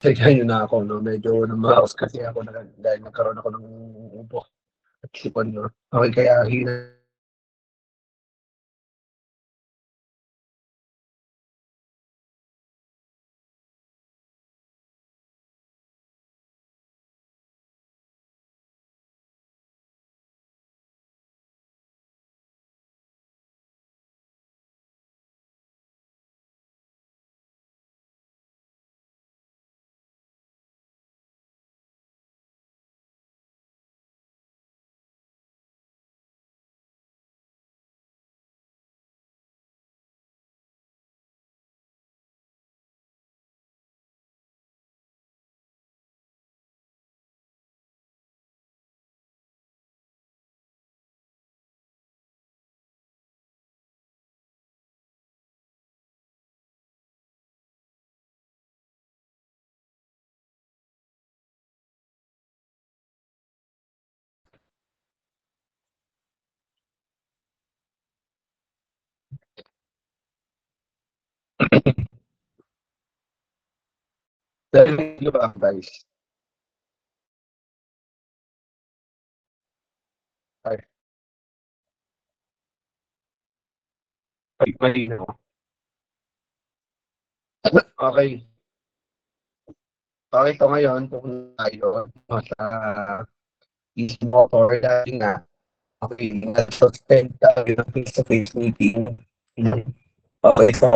Pasensyahan niyo na ako 'no, medyo namaos kasi ako dahil nagkaroon ako ng ubo at sipon 'no. Okey kaya hina dahil di ba guys, ay ay malinaw. Okey, okey so ngayon pupunta tayo sa isang motor dahil nga okey nag-suspend tayo ng face-to-face meeting. Okey so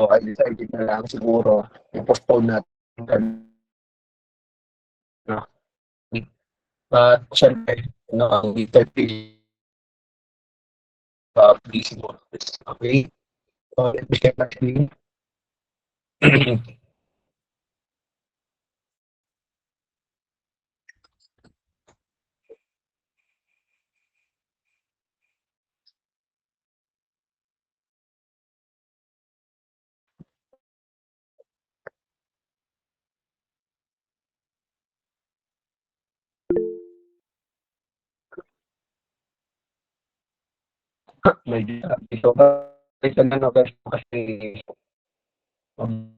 I decided na lang siguro i-postpone natin 'no. At siyempre ano ang interview busy mo okey. So let me check my screen. Medyo ito ba ano kasi um,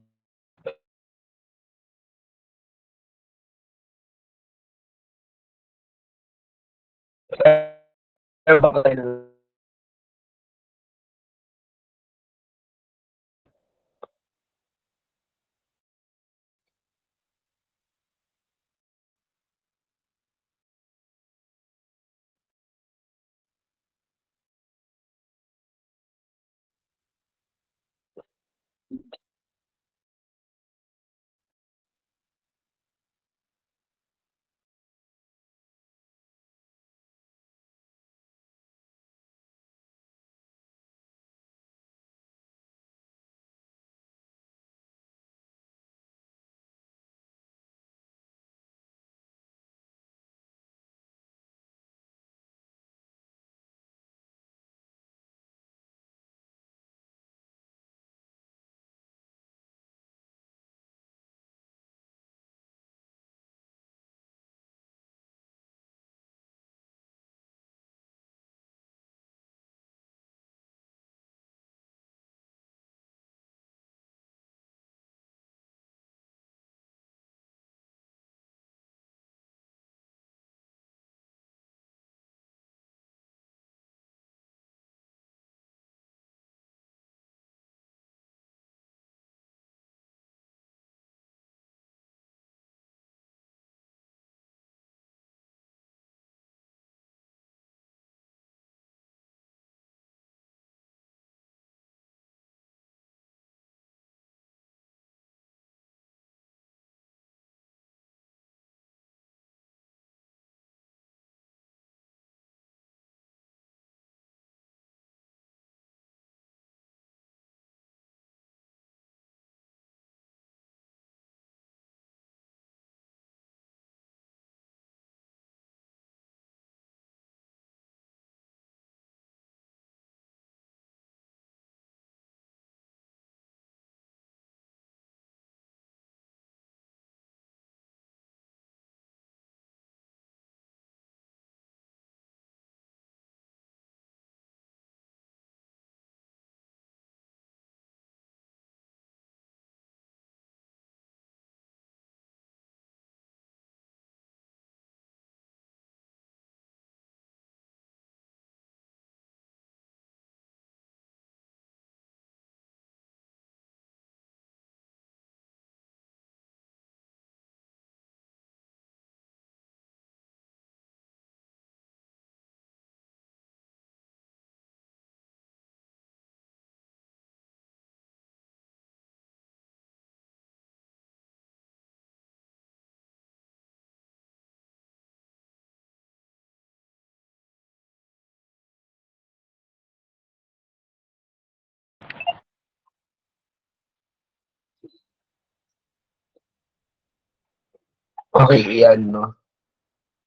Okay, iyan, no?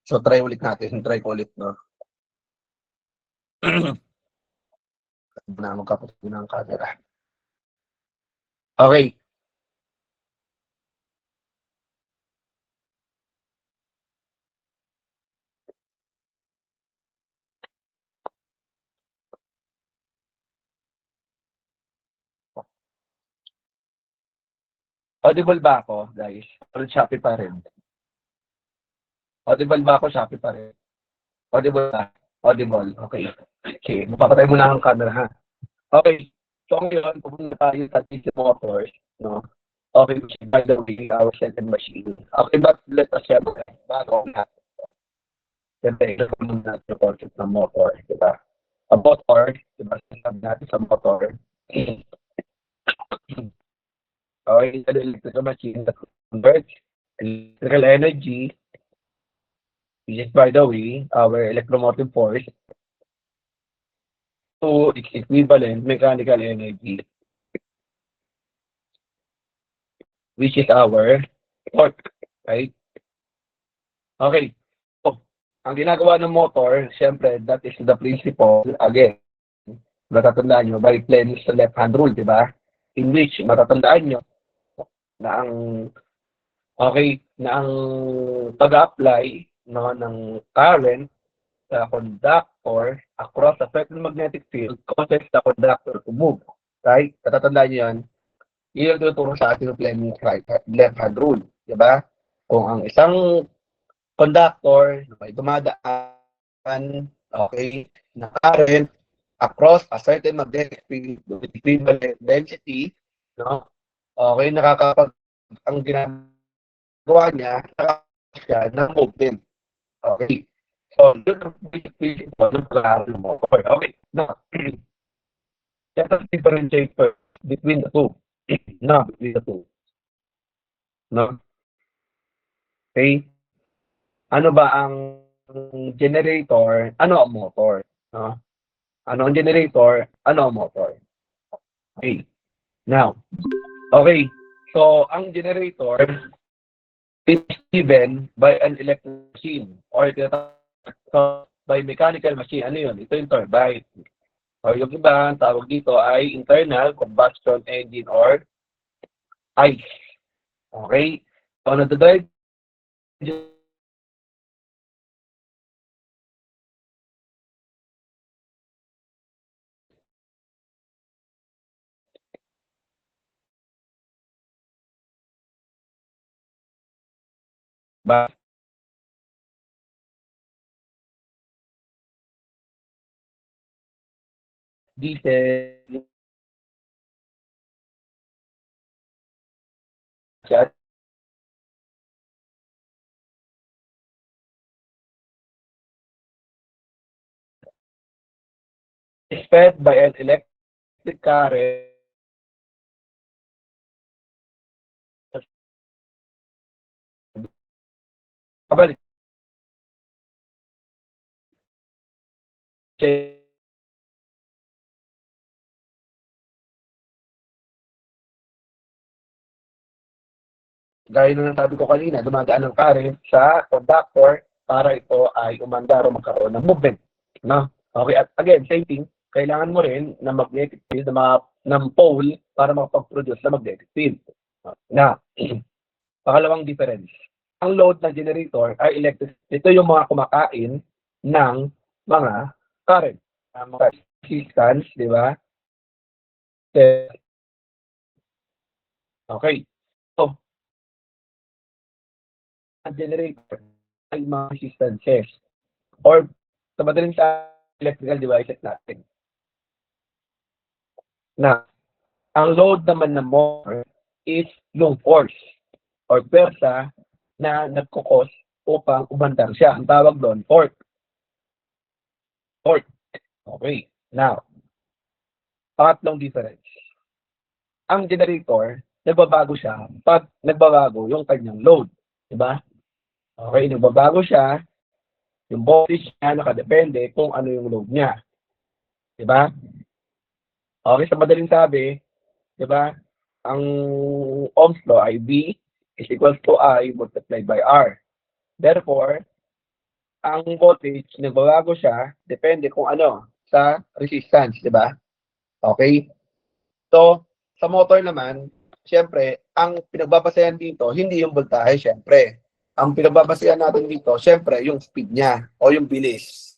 So, try ulit natin. Try ko ulit, no? Na magkapatid ng camera. Okay. Audible ba ako, guys? Or Shopee pa rin? Audible ba ako? Shopee pa rin? Audible ba? Audible. Okay. Okay. Mapapatay mo na ang camera, ha? Okay. So, ngayon, pupunta tayo sa Tissue Motors, no? Okay, which is, by the way, our second machine. Okay, but let us share bago na. Siyempre, ito muna natin yung concept ng motor, di ba? A motor, di ba? Sinabi natin sa motor. Okay, it's an electrical machine that converts electrical energy, which is, by the way, our electromotive force, to its equivalent mechanical energy, which is our torque, right? Okay. So, ang ginagawa ng motor, siyempre, that is the principle, again, matatandaan nyo, by playing sa left-hand rule, di ba? In which, matatandaan nyo, na ang, okay, na ang pag-apply, no, ng current sa conductor across a certain magnetic field causes the conductor to move. Right? Matatandaan nyo yan. Yun yung tuturo sa ating Fleming's left-hand rule. Di ba? Kung ang isang conductor may dumadaan, okay, na current across a certain magnetic field with equivalent density, no? Okay, ang ginagawa niya, nakakapag siya ng movement. Okay. So, yun ang basic principle ng pag-aaral ng motor. Okay. Now, let us differentiate first between the two. No, between the two. No? Okay? Ano ba ang generator? Ano ang motor? No? Ano ang generator? Ano ang motor? Okay. Now, okay. So, ang generator is given by an electric machine or by mechanical machine. Ano yun? Ito yung turbine. O yung iba, ang tawag dito ay internal combustion engine or ICE. Okay? So, nadadrive ba diesel siya is fed by an electric current kabalik siya gaya na ng sabi ko kanina, dumadaan ng current sa conductor para ito ay umandar o magkaroon ng movement. No? Okay, at again, same thing, kailangan mo rin ng magnetic field ng pole para makapag-produce ng magnetic field. Na, pangalawang difference. Ang load ng generator ay electric. Ito yung mga kumakain ng mga current. Mga resistance, di ba? Okay. So, ang generator ay mga resistances or sa madaling sa electrical devices natin. Na, ang load naman ng motor is yung force or pwersa na nagkukos upang umandar siya. Ang tawag doon, torque. Torque. Okay. Now, pangatlong difference. Ang generator, nagbabago siya pag nagbabago yung kanyang load. Diba? Okay, nagbabago siya, yung voltage niya nakadepende kung ano yung load niya. Diba? Okay, sa madaling sabi, diba, ang Ohm's law ay V is equals to I multiplied by R. Therefore, ang voltage nagbabago siya depende kung ano, sa resistance, 'di ba? Okay. So, sa motor naman, siyempre ang pinagbabasehan dito hindi yung voltahe siyempre. Ang pinagbabasehan natin dito siyempre yung speed niya o yung bilis,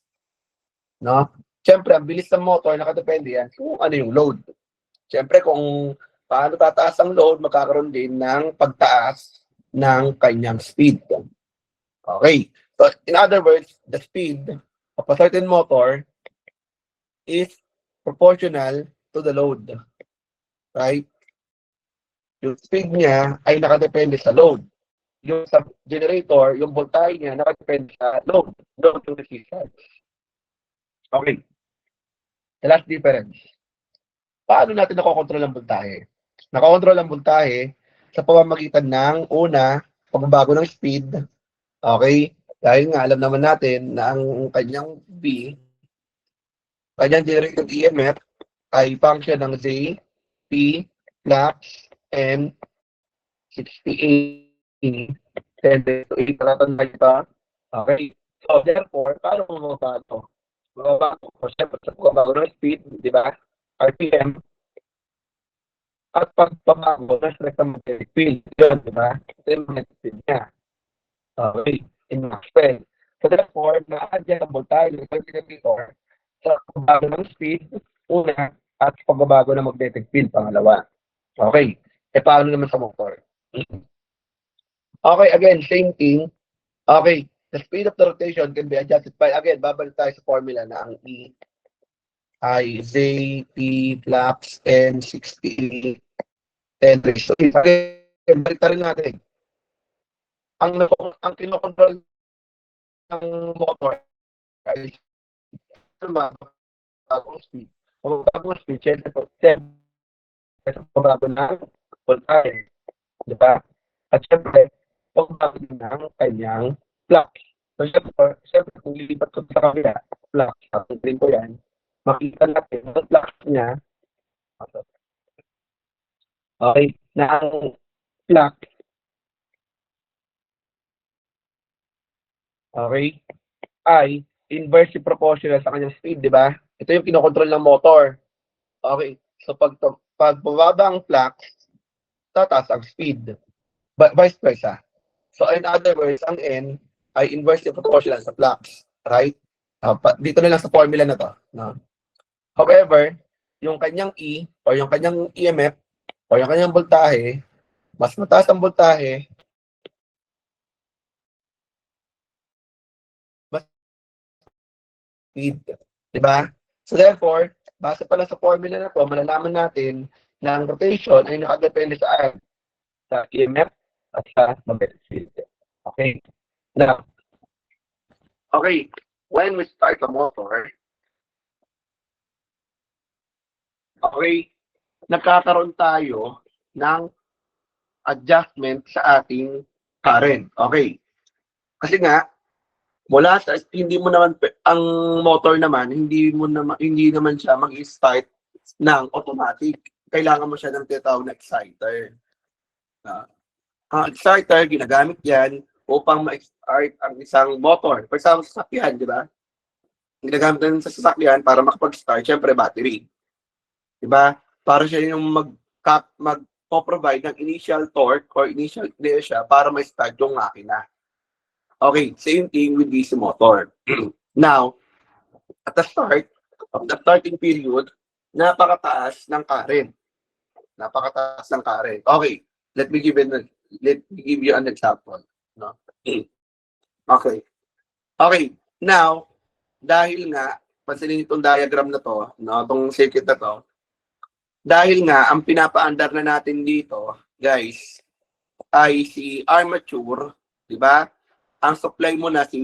'no? Siyempre ang bilis ng motor nakadepende yan kung ano yung load. Siyempre kung paano tataas ang load, magkakaroon din ng pagtaas ng kanyang speed. Okay. So, in other words, the speed of a certain motor is proportional to the load, right? Yung speed niya ay nakadepende sa load. Yung sa generator, yung voltahe niya nakadepende sa load. Load yung resistance. Okay. The last difference. Paano natin nakokontrol ang voltahe? Nakokontrol ang voltahe sa pamamagitan ng una, pagbabago ng speed. Okay? Dahil nga alam naman natin na ang kanyang V, kanyang generated EMF ay function ng Z, P, flux, and 68 10 to 8 natatanda ito. Okay. So, therefore, paano mo mababago? Mababago ko siyempre sa pagbabago ng speed, di ba? RPM, at pagbabago ng electromagnetic field. Yun, di ba? Ito yung magnetic field niya. Okay. In Maxwell. So, therefore, na-adjust ang voltage ng generator sa pagbabago ng speed, una, at pagbabago ng magnetic field, pangalawa. Okay. E paano naman sa motor? Okay, again, same thing. Okay, the speed of the rotation can be adjusted by, again, babalik tayo sa formula na ang E ay Z, P, flux, and 60, 10 raised to 8. Again, balik rin natin. Ang kinokontrol ng motor ay bagong speed. Kung bagong speed, syempre, pagbabago ng voltage. Di ba? At syempre, pagbabago ng kanyang flux. So, syempre, kung lilipat ko sa kabila, flux, sabihin ko yan, makita natin ang flux niya, okay, na ang flux, okay, ay inversely proportional sa kanyang speed, di ba? Ito yung kinokontrol ng motor. Okay, so pag bumaba ang flux, tataas ang speed. Vice versa. So in other words, ang N ay inversely proportional sa flux, right? Dito na lang sa formula na to. No? However, yung kanyang E o yung kanyang EMF o yung kanyang voltahe, mas mataas ang voltahe, mas speed. Diba? So therefore, base pala sa formula na to, malalaman natin na ang rotation ay nakadepende sa EMF at sa magnetic field. Okay. Now, okay, when we start a motor, okay, nagkakaroon tayo ng adjustment sa ating current. Okay. Kasi nga, mula sa hindi mo naman ang motor naman hindi naman siya mag-start ng automatic. Kailangan mo siya ng tinatawag na exciter. Ang exciter ginagamit 'yan upang ma-start ang isang motor. For example, sa sasakyan, di ba? Ginagamit din sa sasakyan para makapag-start, syempre battery. Di ba? Para siya yung mag-provide ng initial torque or initial inertia para ma-start yung makina. Okay, same thing with DC motor. Now, at the start of the starting period, napakataas ng current. Napakataas ng current. Okay, let me give you an example. No? Okay. Okay, now, dahil nga, pansinin itong diagram na to, no, itong circuit na to, dahil nga, ang pinapaandar na natin dito, guys, ay si armature, di ba? Ang supply mo na si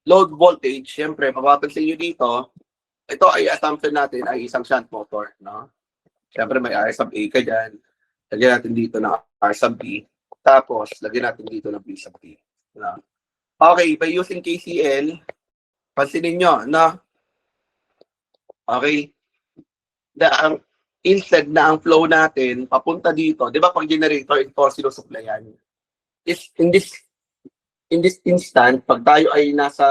load voltage, syempre, mapapansin nyo dito, ito ay assumption natin ay isang shunt motor, no? Syempre, may R sub A ka dyan. Lagyan natin dito ng R sub B. Tapos, lagyan natin dito ng B sub B. No? Okay, by using KCL, pansinin nyo, no? Okay? Instead na ang flow natin, papunta dito, di ba pag generator, ito sinusuplayan. is in this instant, pag tayo ay nasa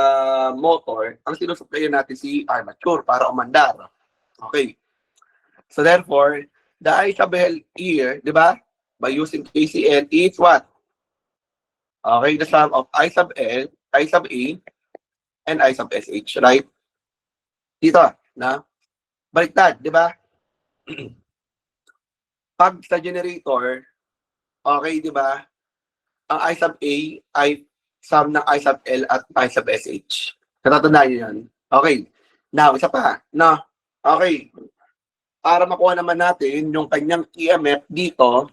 motor, ang sinusuplayan natin si armature para umandar. Okay. So therefore, the I sub L here, di ba? By using KCL is what? Okay, the sum of I sub L, I sub A, and I sub SH, right? Dito, na? Baliktad, di ba? Pag sa generator, okay, di ba? Ang I sub A ay sum ng I sub L at I sub SH. Natatandaan niyo yan? Okay. Now, isa pa. No. Okay. Para makuha naman natin yung kanyang EMF dito,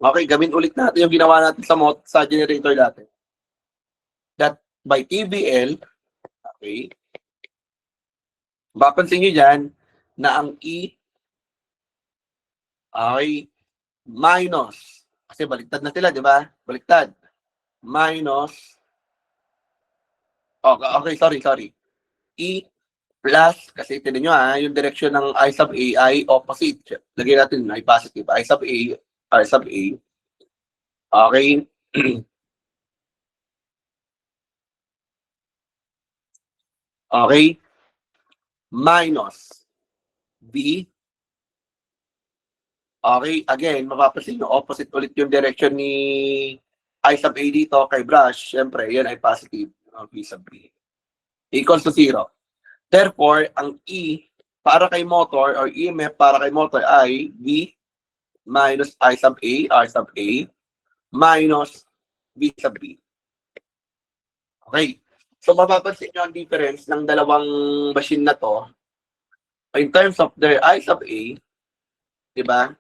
okay, gawin ulit natin yung ginawa natin sa generator natin. That by TBL, okay, mapapansin nyo dyan na ang E ay minus. Kasi baliktad na sila, di ba? Baliktad. Minus. Okay, sorry. E plus, kasi tinan nyo yung direction ng I sub A ay opposite. Lagyan natin ay positive. I sub A. Okay. Okay. Minus B. Okay, again, mapapansin nyo, opposite ulit yung direction ni I sub A dito kay brush. Siyempre, yan ay positive. B sub B. Equals to 0. Therefore, ang E para kay motor or EMF para kay motor ay B minus I sub A, R sub A, minus B sub B. Okay. So, mapapansin nyo ang difference ng dalawang machine na to in terms of their I sub A, di ba?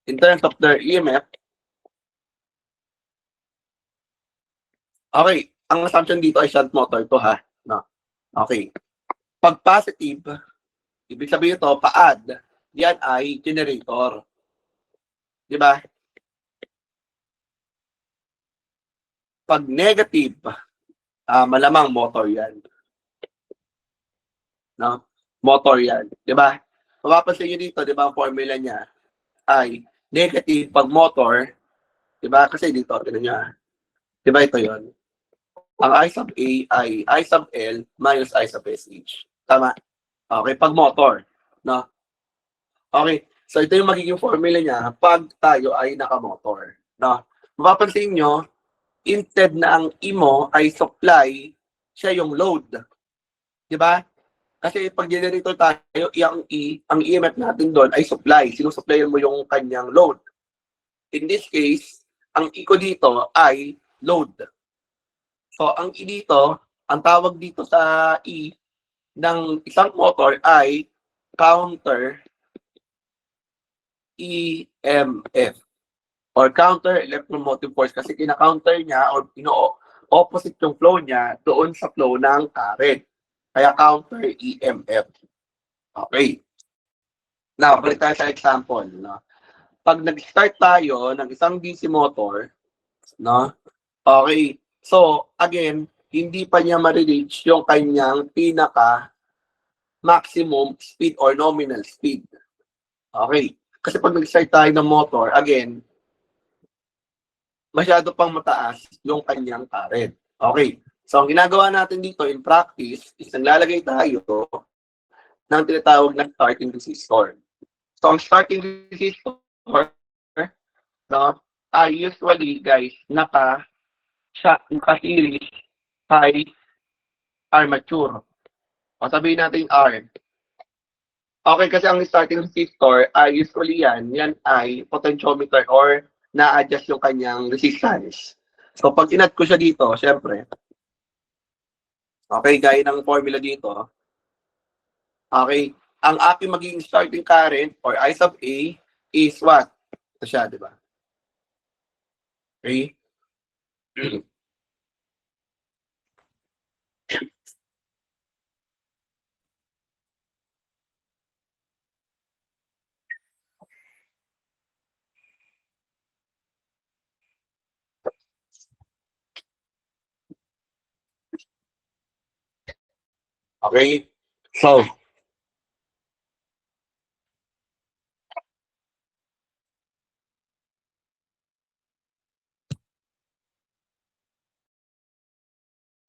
In terms of their EMF, okay, ang assumption dito ay shunt motor to ha. No. Okay. Pag positive, ibig sabihin ito, pa-add, yan ay generator. Di ba? Pag negative, malamang motor yan. No? Motor yan. Di ba? Mapapansin nyo dito, di ba, ang formula niya ay negative pag motor, di ba? Kasi dito, tinan nyo. Di ba ito yon? Ang I sub A ay I sub L minus I sub SH. Tama? Okay, pag motor. No? Okay, so ito yung magiging formula niya pag tayo ay nakamotor. No? Mapapansin nyo, instead na ang IMO ay supply, siya yung load. Di ba? Kasi pag generator tayo, ang EMF natin doon ay supply. Sinusupplyan mo yung kanyang load. In this case, ang I ko dito ay load. So, ang I dito, ang tawag dito sa I ng isang motor ay counter EMF or counter electromotive force kasi kina-counter niya or opposite yung flow niya doon sa flow ng current. Kaya counter EMF. Okay. Now, balik tayo sa example. No? Pag nag-start tayo ng isang DC motor, no? Okay. So, again, hindi pa niya ma-reach yung kanyang pinaka maximum speed or nominal speed. Okay. Kasi pag nag-start tayo ng motor, again, masyado pang mataas yung kanyang current. Okay. So, ang ginagawa natin dito in practice is naglalagay tayo ng tinatawag na starting resistor. So, ang starting resistor, no, ay usually, guys, naka-series kay armature. O sabihin natin R. Okay, kasi ang starting resistor ay usually yan ay potentiometer or na-adjust yung kanyang resistance. So, pag inat ko siya dito, syempre, okay, gaya ng formula dito, okay, ang aking magiging starting current or I sub A is what? Ito siya, di ba? Okay? Okay? So,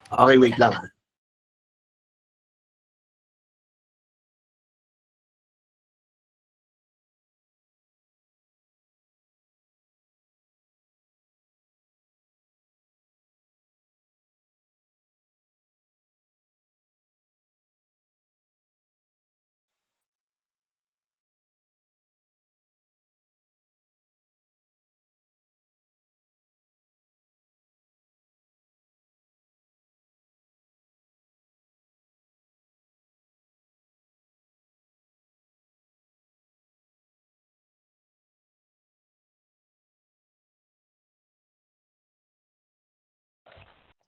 Okay, wait lang.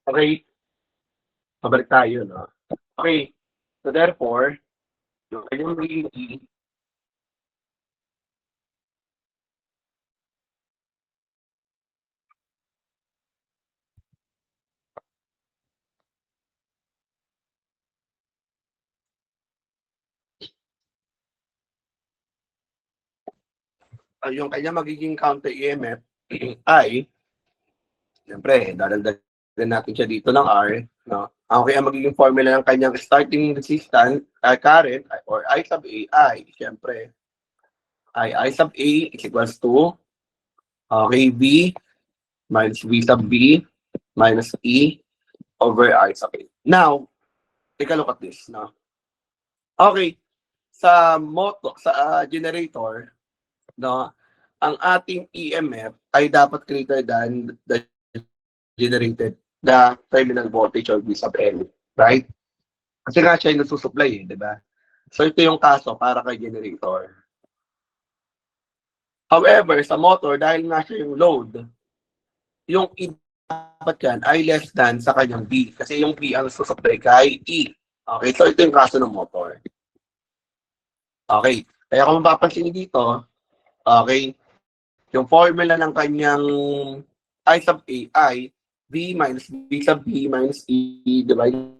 Okay, pabalik tayo, no? Okay, so therefore, yung kanyang magiging E, yung kanyang magiging counter EMF ay, siyempre, dadagdagan natin siya dito ng R, no? Okay, ang magiging formula ng kanyang starting resistance, current, or I sub A ay, siyempre, I sub A is equals to, okay, B minus V sub B minus E over I sub A. Now, take a look at this, no? Okay, sa motor, sa generator, no, ang ating EMF ay dapat greater than the generated the terminal voltage or V sub N, right? Kasi nga siya yung nasusupply, di ba? So ito yung kaso para kay generator. However, sa motor, dahil nga siya yung load, yung E dapat yan ay less than sa kanyang B. Kasi yung B ang nasusupply kay E. Okay, so ito yung kaso ng motor. Okay, kaya kung mapapansin dito, okay, yung formula ng kanyang I sub A ay V minus V sub B minus E divided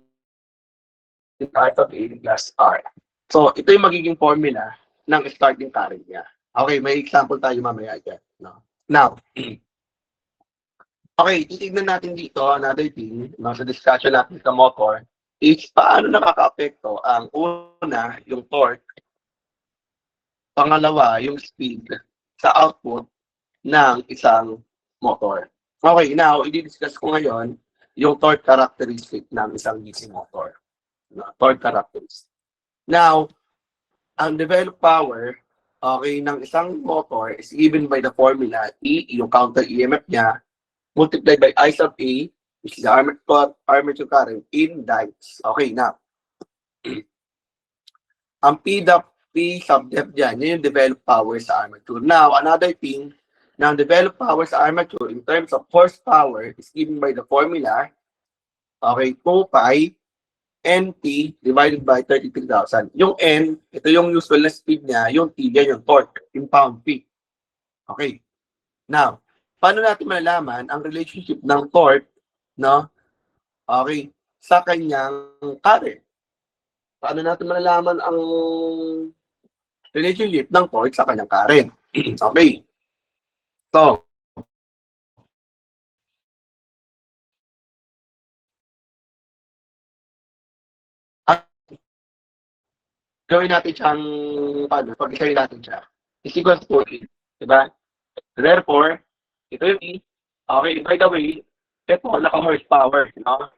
by I sub A plus R. So, ito yung magiging formula ng starting current niya. Okay, may example tayo mamaya dyan. No? Now, okay, titignan natin dito, another thing, no, sa discussion natin sa motor, is paano nakaka-apekto ang una, yung torque, pangalawa, yung speed sa output ng isang motor. Okay, now, i-discuss ko ngayon yung torque characteristic ng isang DC motor. No? Torque characteristic. Now, ang developed power, okay, ng isang motor is given by the formula E, yung counter EMF niya, multiplied by I sub A, which is the armature current in diodes. Okay, now, ang P sub def dyan, yun yung developed power sa armature. Now, another thing, na ang developed power sa armature in terms of horsepower is given by the formula, okay, 2 pi NT divided by 33,000. Yung N, ito yung usual na speed niya, yung T, yan yung torque, in pound-feet. Okay. Now, paano natin malalaman ang relationship ng torque, no? Okay, sa kanyang current. Paano natin malalaman ang relationship ng torque sa kanyang current? Okay. So, gawin natin siyang, paano, pag-isayin natin siya. Is equals to E. Diba? Therefore, ito yung E. Okay, by the way, ito, naka-horsepower, no?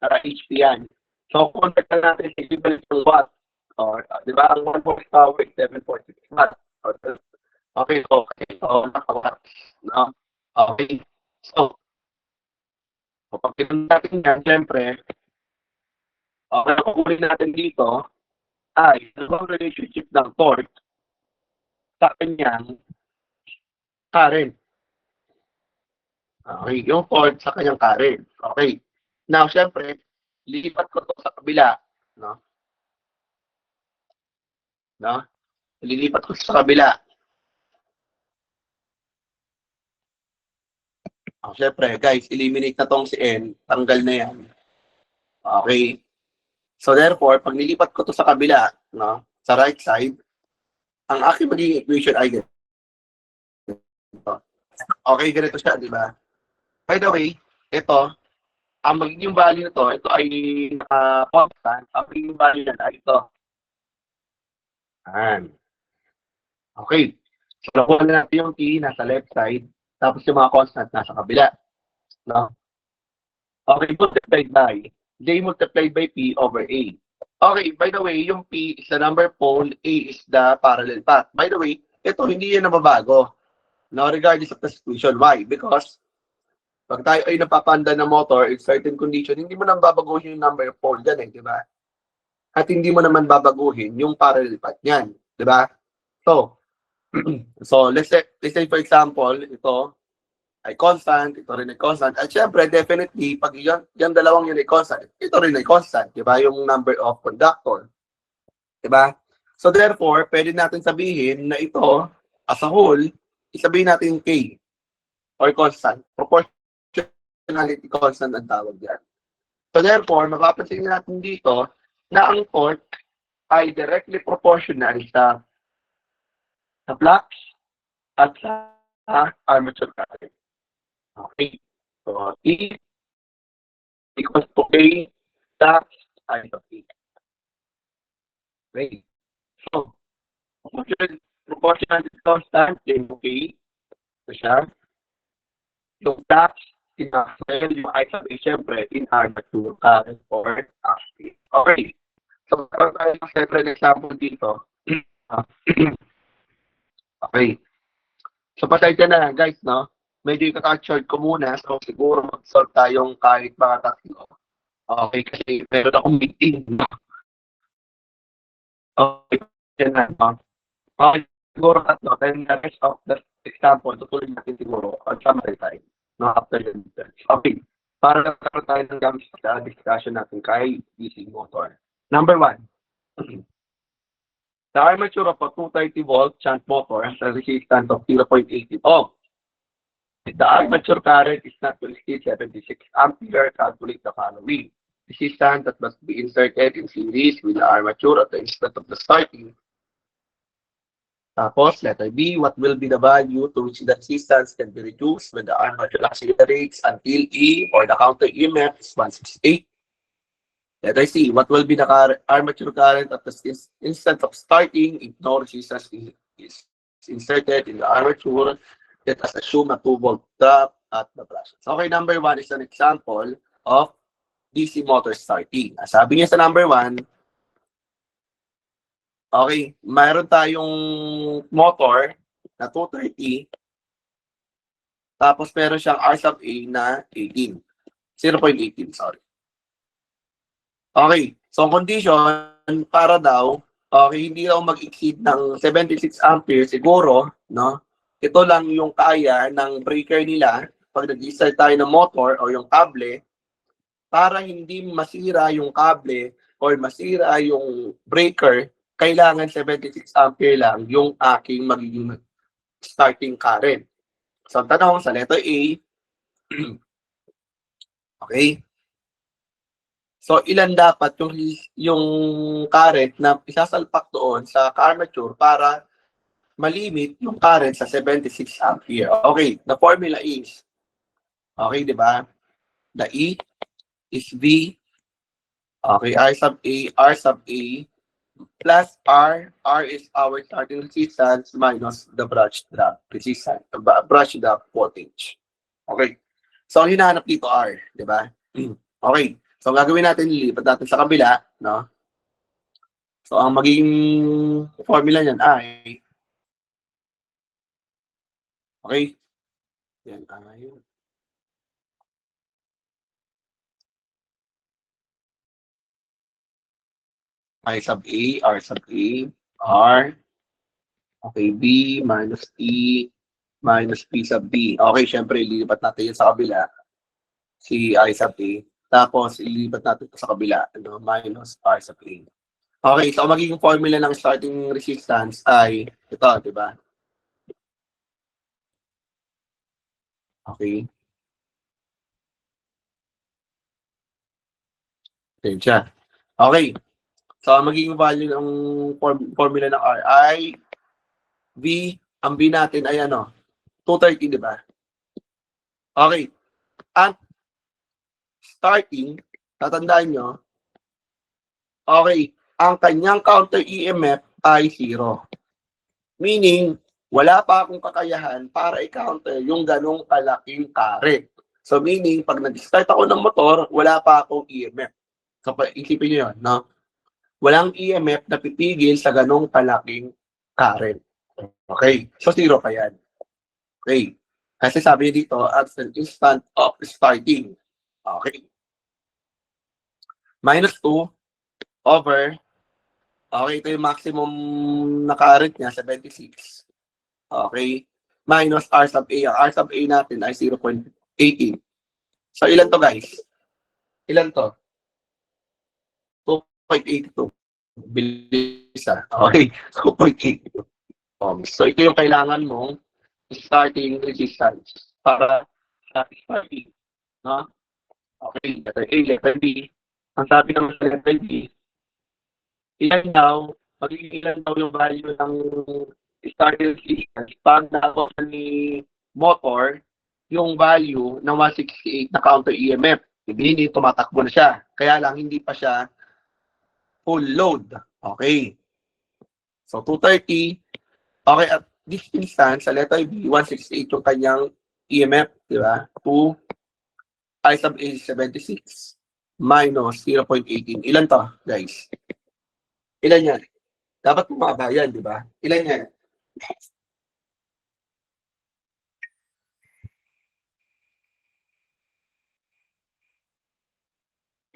Naka-HP yan. So, convert na natin sa equivalent ng watt. Or, di ba, ang 1 horsepower is 7.6 watt. Okay, so, ito, naka-watt. No? Okay. So, kapag pinag natin yan, siyempre, okay, kukunin natin dito, ay, ano ang relationship ng torque sa kanyang current. Okay, yung torque sa kanyang current. Okay. Now, syempre, lilipat ko to sa kabila, no? No? Lilipat ko sa kabila. Syempre, guys, eliminate na tong si N, tanggal na yan. Okay. So, therefore, pag nilipat ko to sa kabila, no? Sa right side, ang aking magiging equation ay ganito. Okay, ganito siya, di ba? By the way, ito, ang magiging value nito, ito ay constant. Ang magiging value niyan ay ito. Ayan. Okay. So, nakuha na natin yung T nasa left side, tapos yung mga constant nasa kabila. No? Okay, multiplied by J multiplied by P over A. Okay, by the way, yung P is the number pole, A is the parallel path. By the way, ito hindi yan nababago. No, regardless of the situation. Why? Because pag tayo ay napapanda ng motor in certain condition, hindi mo nang babaguhin yung number of pole dyan di ba? At hindi mo naman babaguhin yung parallel path niyan, di ba? So, let's say for example, ito ay constant, ito rin ay constant. At syempre, definitely, pag yung dalawang yun ay constant, ito rin ay constant, di ba? Yung number of conductor. Di ba? So therefore, pwede natin sabihin na ito, as a whole, isabihin natin K or constant. Proportionality constant ang tawag yan. So therefore, mapapansin natin dito na ang torque ay directly proportional sa flux at sa armature current. Okay. So, E equals to A flux I of E. Okay. So, proportionality constant, then okay. So siya. Yung flux, in Maxwell, yung I of A, syempre, in armature current or active. Okay. So, meron tayo ng several example dito. Okay. So, pasensya na, guys, no? Medyo ikaka-short ko muna. So, siguro mag-solve tayong kahit mga tatlo. Okay, kasi meron akong meeting. Okay, yan na. Okay, siguro tatlo. Then the rest of the example, tutuloy natin siguro on summary time. No, after the midterm. Okay. Para nagkaroon tayo ng gamit sa discussion natin kay DC motor. Number 1. The armature of a 230-volt shunt motor has a resistance of 0.80 ohm. If the armature current is not to exceed 76 ampere, calculate the following. Resistance that must be inserted in series with the armature at the instant of the starting. Tapos, letter B, what will be the value to which the resistance can be reduced when the armature accelerates until E or the counter EMF is 168? Letter C, what will be the armature current at the instant of starting if no resistance is inserted in the armature? Let us assume a 2-volt drop at the brushes. Okay, number 1 is an example of DC motor starting. Sabi niya sa number 1, okay, mayroon tayong motor na 230, tapos meron siyang R sub A na 18. 0.18, sorry. Okay, so ang condition, para daw, okay, hindi daw mag-exceed ng 76 ampere siguro, no? Ito lang yung kaya ng breaker nila pag nag-start tayo ng motor o yung kable para hindi masira yung kable or masira yung breaker, kailangan 76 ampere lang yung aking magiging starting current. So, ang tanong sa letter A, okay, so, ilan dapat yung current na isasalpak doon sa armature para malimit yung current sa 76 ampere. Okay, the formula is, okay, di ba? The E is V, okay, R sub A, plus R is our starting resistance minus the brush drop resistance, brush drop voltage. Okay, so ang hinahanap dito R, di ba? Okay. So, gagawin natin, lilipat natin sa kabila, no? So, ang magiging formula niyan ay, okay? Yan ay, I sub A, R sub A, R, okay, B minus E minus P sub B. Okay, syempre, lilipat natin yun sa kabila, si I sub A. Tapos, ililipat natin ito sa kabila, ano, minus R sub A. Okay, so ang magiging formula ng starting resistance ay ito, di ba? Okay. Yan siya. Okay. So, ang magiging value ng formula ng R ay V, ang V natin ay ano, 230, di ba? Okay. At starting, tatandaan nyo, okay, ang kanyang counter EMF ay 0. Meaning, wala pa akong kakayahan para i-counter yung ganong kalaking current. So meaning, pag nag-start ako ng motor, wala pa akong EMF. So isipin nyo yun, no? Walang EMF na pipigil sa ganong kalaking current. Okay, so 0 pa yan. Okay, kasi sabi dito, at an instant of starting. Okay. Minus 2 over, okay, ito yung maximum na current niya, 76. Okay. Minus R sub A. Ang R sub A natin ay 0.18. So, ilan to, guys? Ilan to? 2.82. Bilis, okay. 2.82. So, ito yung kailangan mong starting resistance para sa starting. No? Okay. Letter A, letter B. Ang sabi ng letter B, ilan daw, magiging ilan daw yung value ng starting resistance pag naabot ni motor yung value ng 168 na counter EMF. Hindi tumatakbo na siya. Kaya lang hindi pa siya full load. Okay. So 230. Okay, at this instance, sa letter B, 168 yung kanyang EMF, di ba? 2 I sub A 76 minus 0.18. Ilan to, guys? Ilan yan? Dapat bumaba yan, di ba? Ilan yan?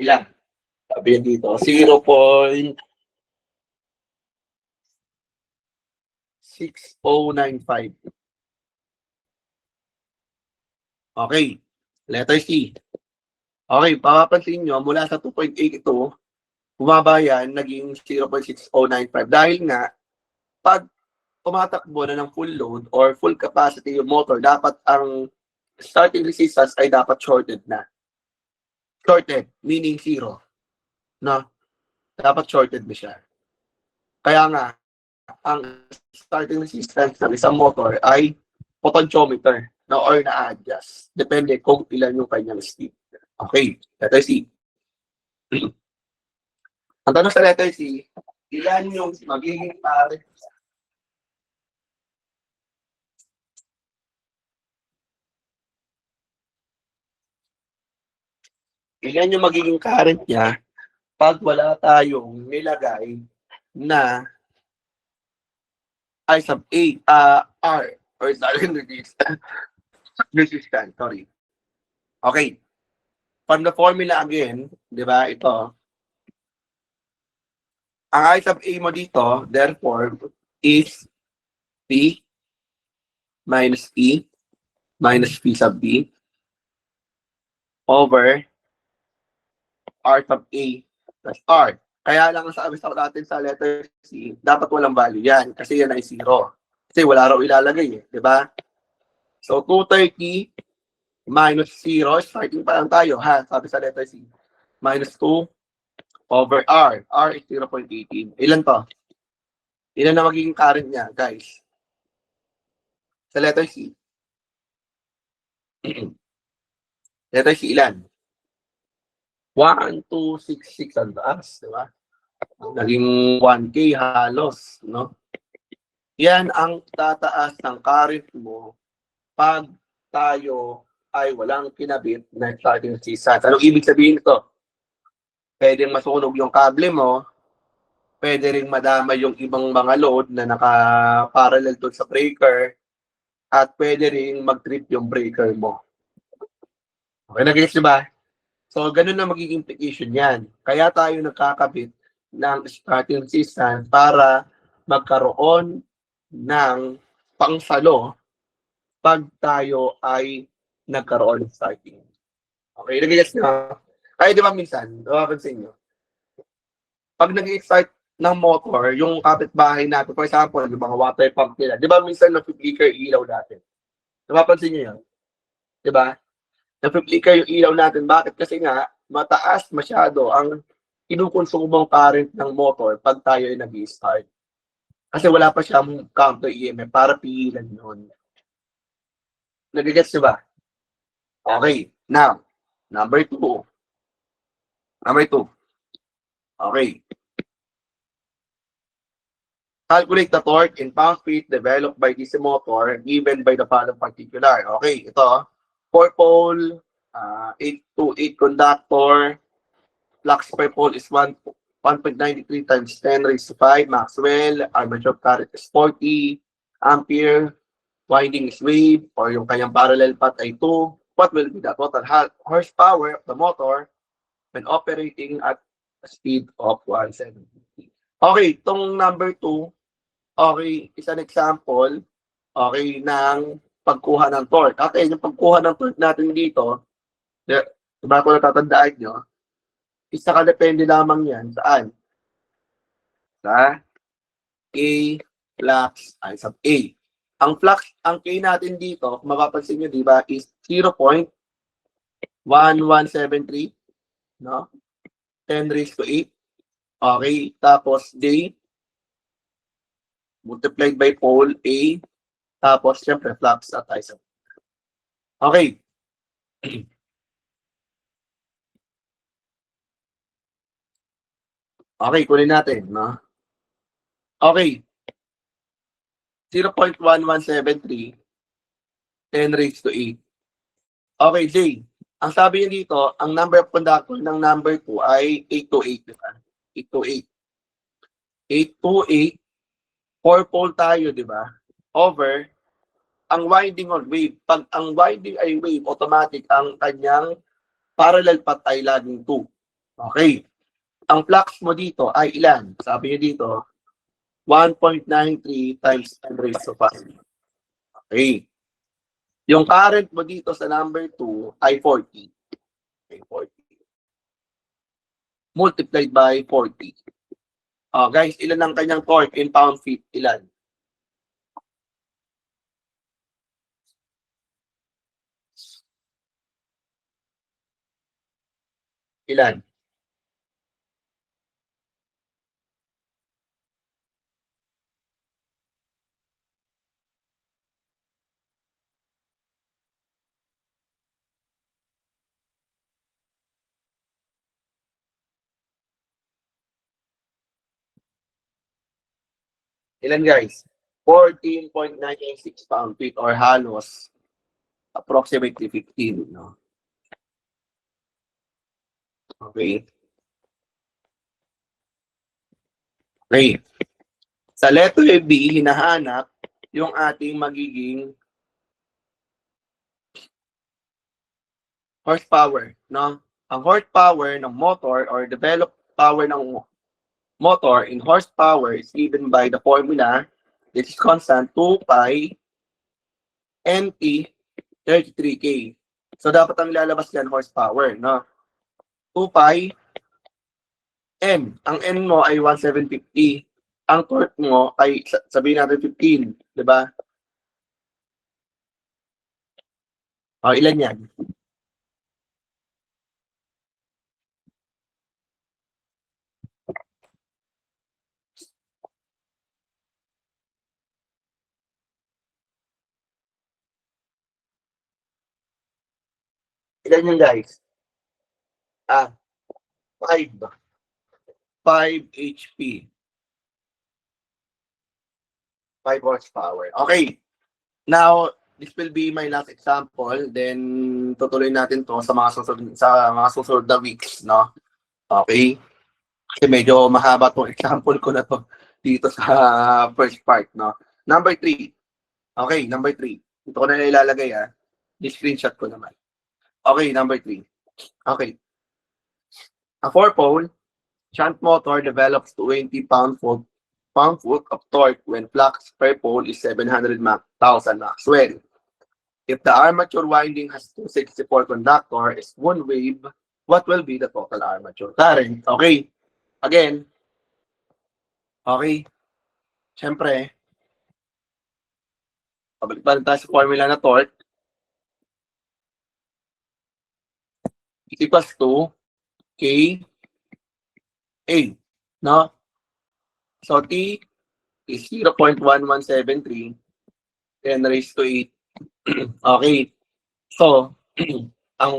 Ilan? Sabi yan dito, 0.6095. Okay. Letter C. Okay, papapansin nyo, mula sa 2.82, bumaba yan, naging 0.6095. Dahil nga, pag tumatakbo na ng full load or full capacity yung motor, dapat ang starting resistance ay dapat shorted na. Shorted, meaning 0. No? Dapat shorted na siya. Kaya nga, ang starting resistance ng isang motor ay potentiometer no, or na-adjust. Depende kung ilan yung kanyang speed. Okay, letter C. Ang tanong sa letter C, ilan yung magiging current? Ilan yung magiging current niya pag wala tayong nilagay na I sub A, R, or starting resistance, sorry. Okay. From the formula again, di ba, ito, ang I sub A mo dito, therefore, is P minus E minus P sub B over R sub A plus R. Kaya lang ang sabi sa natin sa letter C, dapat walang value yan kasi yan ay 0. Kasi wala raw ilalagay eh, di ba? So 230 minus 0, starting pa lang tayo ha, sabi sa letter C. Minus 2 over R. R is 0.18. Ilan to? Ilan na magiging current niya, guys? Sa letter C. Letter C, ilan? 1, 2, 6, 6 ang taas, di ba? Naging 1K halos, no? Yan ang tataas ng current mo pag tayo ay walang kinabit na starting resistance. Anong ibig sabihin nito? Pwedeng masunog yung kable mo, pwede ring madama yung ibang mga load na naka-parallel doon sa breaker, at pwede ring mag-trip yung breaker mo. Okay, nag-gets nyo ba? So, ganun na magiging implication yan. Kaya tayo nagkakabit ng starting resistance para magkaroon ng pangsalo pag tayo ay nagkaroon ng starting. Okay, nag-gets nyo? Kaya di ba minsan, napapansin nyo, pag nag-excite ng motor, yung kapitbahay natin, for example, yung mga water pump nila, di ba minsan na-flicker ilaw natin? Napapansin nyo yun? Di ba? Na-flicker yung ilaw natin. Bakit? Kasi nga, mataas masyado ang kinukonsumong current ng motor pag tayo ay nag-start. Kasi wala pa siyang counter EMF para pigilan yun. Nag-gets nyo ba? Okay. Now, number 2. Number 2. Okay. Calculate the torque in pound-feet developed by this motor given by the following particular. Okay, ito. 4-pole, 828 conductor, flux per pole is 1.93 times 10 raised to 5 Maxwell, armature current is 40 ampere, winding is wave, or yung kanyang parallel path ay 2. What will be the total horsepower of the motor when operating at a speed of 170? Okay, itong number 2, okay, is an example, okay, ng pagkuha ng torque. Okay, yung pagkuha ng torque natin dito, diba kung natatandaan nyo, is nakadepende lamang yan saan? Sa A flux ay sa A. Ang flux, ang K natin dito, kung mapapansin nyo, di ba, is 0.1173, no? 10 raised to 8. Okay, tapos J multiplied by pole A, tapos syempre flux at iso. Okay. Okay, kunin natin, no? Okay. 0.1173, 10 raised to 8. Okay, J. Ang sabi niya dito, ang number of conductor ng number 2 ay 828, di ba? 828. 828, 4-pole tayo, di ba? Over, ang winding on wave. Pag ang winding ay wave, automatic ang kanyang parallel path ay laging 2. Okay. Ang flux mo dito ay ilan? Sabi niya dito, 1.93 times 10 raised to 5. Okay. Yung current mo dito sa number 2 ay 40. Okay, 40. Multiplied by 40. Guys, ilan ang kanyang torque in pound-feet? Ilan? Ilan? Ilan, guys? 14.96 pound-feet or halos approximately 15, no? Okay. Okay. Sa letter B, hinahanap yung ating magiging horsepower, no? Ang horsepower ng motor or developed power ng motor in horsepower is given by the formula, which is constant 2 pi NT 33K. So, dapat ang lalabas yan horsepower, no? 2 pi N. Ang N mo ay 1750. Ang torque mo ay, sabihin natin 15, di ba? O, ilan yan? Ilan yan, guys? 5. 5 HP. 5 horsepower. Okay. Now, this will be my last example. Then, tutuloy natin to sa mga susunod na weeks, no? Okay? Kasi medyo mahaba tong example ko na to dito sa first part, no? Number 3. Okay, number 3. Ito ko na ilalagay, Di-screenshot ko naman. Okay, number 3. Okay. A 4-pole shunt motor develops 20 pound-foot of torque when flux per pole is 700,000 Maxwell. If the armature winding has 264 conductor is one wave, what will be the total armature current? Okay. Again. Okay. Siyempre, pabalik tayo sa formula na torque. Is equals to K A. No? So, T is 0.1173 10 raised to 8. Okay. So, ang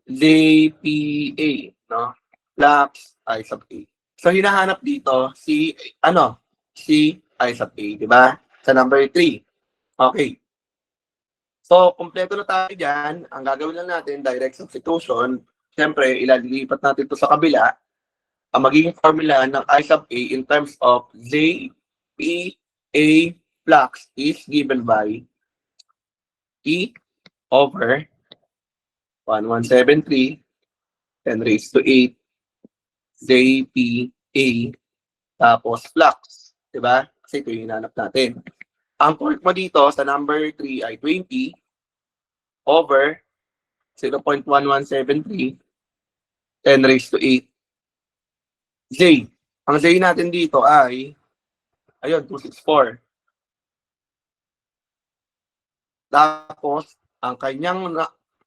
JPA, no? Flux, I sub A. So, hinahanap dito si I sub A, di ba? Sa number 3. Okay. So, kumpleto na tayo dyan. Ang gagawin lang natin, direct substitution. Siyempre, ililipat natin ito sa kabila. Ang magiging formula ng I sub A in terms of J, P, A, flux is given by E over 1173 10 raised to 8 JPA tapos flux. Diba? Kasi ito yung hinanap natin. Ang torque mo dito sa number 3 ay 20 over 0.1173 10 raised to 8 J. Ang J natin dito ay, ayun, 264. Tapos, ang kanyang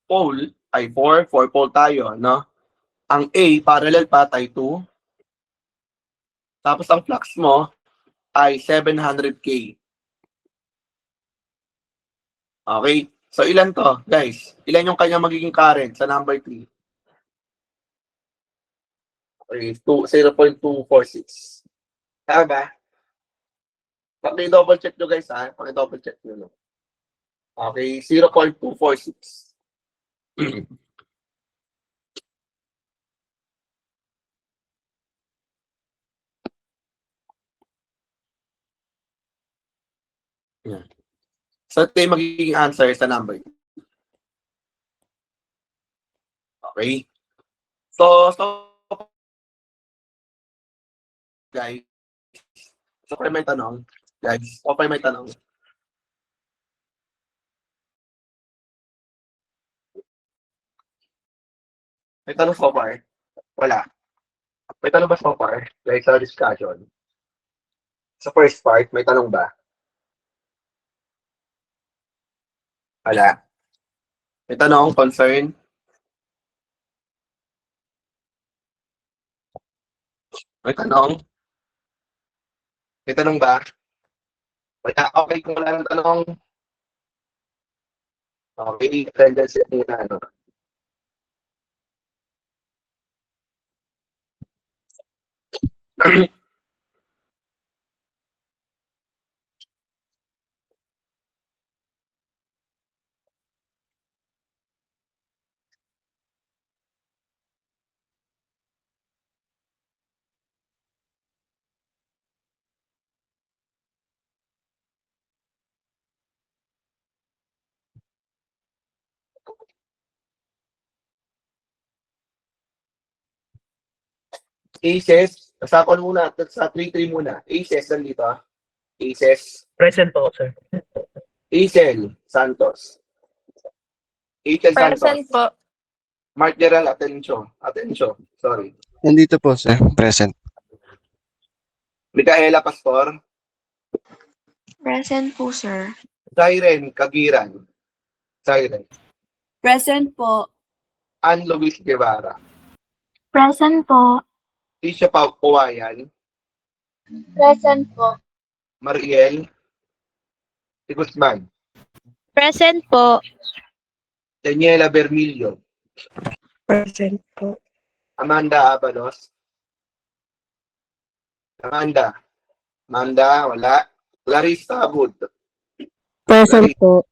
pole ay 4 pole tayo, no? Ang A, parallel path ay 2. Tapos, ang flux mo ay 700K. Okay? So, ilan to, guys? Ilan yung kanyang magiging current sa number 3? Okay, 0.246. Tama ba? Paki-double check nyo, guys, ha? Paki-double check nyo, no? Okay, 0.246. Yeah. So, ito yung magiging answer sa number. Okay? So guys, so far may tanong. Guys, so far may tanong. May tanong so far? Wala. May tanong ba so far? Like sa discussion? Sa first part, may tanong ba? Wala. May tanong, concern? May tanong? May tanong ba? Wala. Okay, kung wala ng tanong. Okay, attendance muna, ano. Aces, sa ako muna, sa 3-3 muna. Aces, nandito. Aces. Present po, sir. Acel Santos. Acel Santos. Present po. Mark Gerald Atencio. Sorry. Nandito po, sir. Present. Micaela Pastor. Present po, sir. Siren Kagiran. Siren. Present po. Ann Luis Guevara. Present po. Tisha Puwayan. Present po. Mariel de Guzman. Present po. Daniela Bermilio. Present po. Amanda Abalos. Amanda, wala. Larissa Abud. Present po.